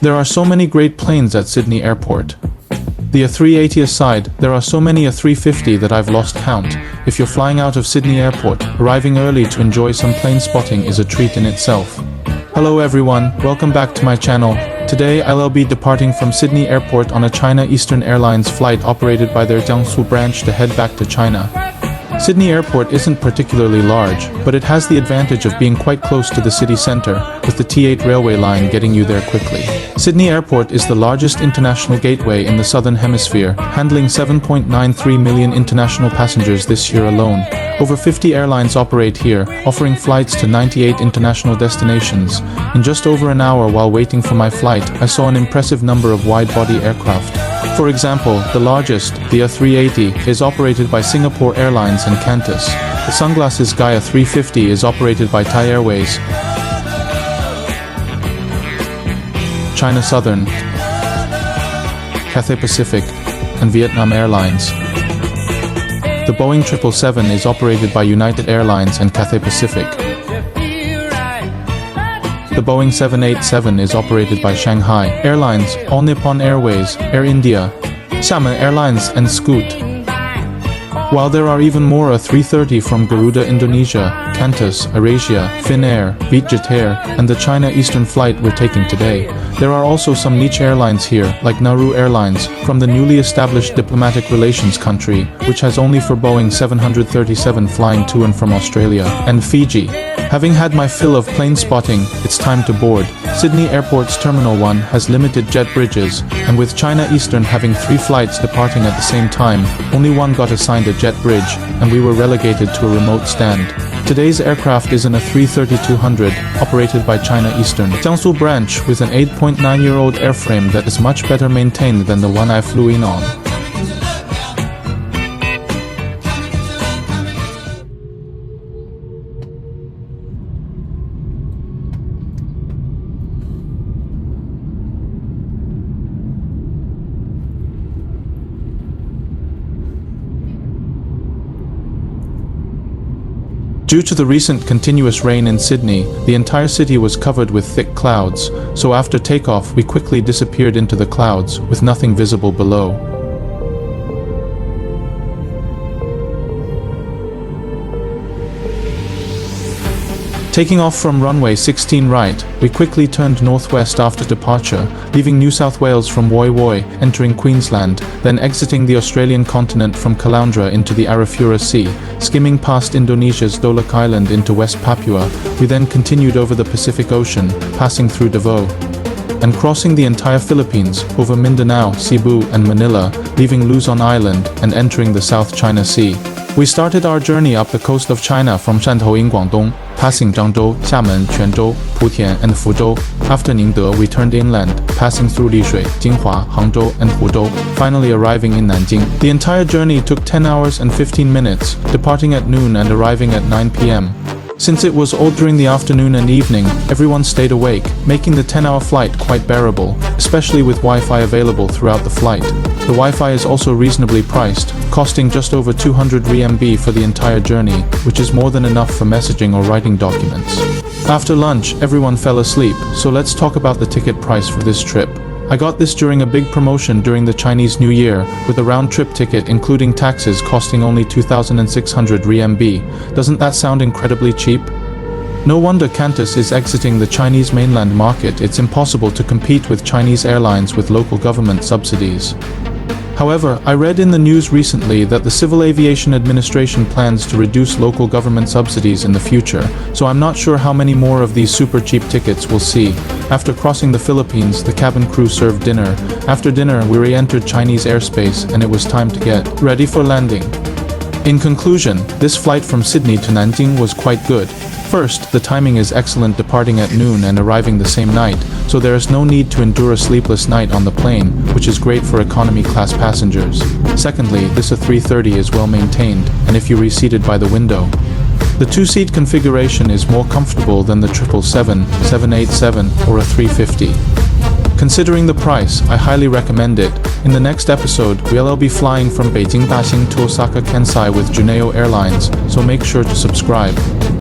There are so many great planes at Sydney Airport. The A380 aside, there are so many A350 that I've lost count. If you're flying out of Sydney Airport, arriving early to enjoy some plane spotting is a treat in itself. Hello everyone, welcome back to my channel. Today I'll be departing from Sydney Airport on a China Eastern Airlines flight operated by their Jiangsu branch to head back to China. Sydney Airport isn't particularly large, but it has the advantage of being quite close to the city centre, with the T8 railway line getting you there quickly. Sydney Airport is the largest international gateway in the Southern Hemisphere, handling 7.93 million international passengers this year alone. Over 50 airlines operate here, offering flights to 98 international destinations. In just over an hour while waiting for my flight, I saw an impressive number of wide-body aircraft. For example, the largest, the A380, is operated by Singapore Airlines and Qantas. The Sunglasses Gaia 350 is operated by Thai Airways, China Southern, Cathay Pacific, and Vietnam Airlines. The Boeing 777 is operated by United Airlines and Cathay Pacific. The Boeing 787 is operated by Shanghai Airlines, All Nippon Airways, Air India, Xiamen Airlines, and Scoot. While there are even more A330 from Garuda Indonesia, Qantas, AirAsia, Finnair, Vietjet Air, and the China Eastern flight we're taking today, there are also some niche airlines here, like Nauru Airlines, from the newly established diplomatic relations country, which has only for Boeing 737 flying to and from Australia, and Fiji. Having had my fill of plane spotting, it's time to board. Sydney Airport's Terminal 1 has limited jet bridges, and with China Eastern having 3 flights departing at the same time, only one got assigned a jet bridge, and we were relegated to a remote stand. Today's aircraft is an A330-200, operated by China Eastern Jiangsu branch with an 8.9-year-old airframe that is much better maintained than the one I flew in on. Due to the recent continuous rain in Sydney, the entire city was covered with thick clouds, so after takeoff we quickly disappeared into the clouds, with nothing visible below. Taking off from runway 16 right, we quickly turned northwest after departure, leaving New South Wales from Woy Woy, entering Queensland, then exiting the Australian continent from Caloundra into the Arafura Sea, skimming past Indonesia's Daulak Island into West Papua. We then continued over the Pacific Ocean, passing through Davao, and crossing the entire Philippines, over Mindanao, Cebu, and Manila, leaving Luzon Island and entering the South China Sea. We started our journey up the coast of China from Shantou in Guangdong, passing Zhangzhou, Xiamen, Quanzhou, Putian, and Fuzhou. After Ningde, we turned inland, passing through Lishui, Jinhua, Hangzhou, and Huzhou, finally arriving in Nanjing. The entire journey took 10 hours and 15 minutes, departing at noon and arriving at 9 p.m. Since it was all during the afternoon and evening, everyone stayed awake, making the 10-hour flight quite bearable, especially with Wi-Fi available throughout the flight. The Wi-Fi is also reasonably priced, costing just over 200 RMB for the entire journey, which is more than enough for messaging or writing documents. After lunch, everyone fell asleep, so let's talk about the ticket price for this trip. I got this during a big promotion during the Chinese New Year, with a round-trip ticket including taxes costing only 2,600 RMB. Doesn't that sound incredibly cheap? No wonder Qantas is exiting the Chinese mainland market. It's impossible to compete with Chinese airlines with local government subsidies. However, I read in the news recently that the Civil Aviation Administration plans to reduce local government subsidies in the future, so I'm not sure how many more of these super cheap tickets we'll see. After crossing the Philippines, the cabin crew served dinner. After dinner, we re-entered Chinese airspace and it was time to get ready for landing. In conclusion, this flight from Sydney to Nanjing was quite good. First, the timing is excellent, departing at noon and arriving the same night, so there is no need to endure a sleepless night on the plane, which is great for economy class passengers. Secondly, this A330 is well maintained, and if you're reseated by the window, the 2-seat configuration is more comfortable than the 777, 787, or a 350. Considering the price, I highly recommend it. In the next episode, we'll be flying from Beijing Daxing to Osaka Kansai with Juneo Airlines, so make sure to subscribe.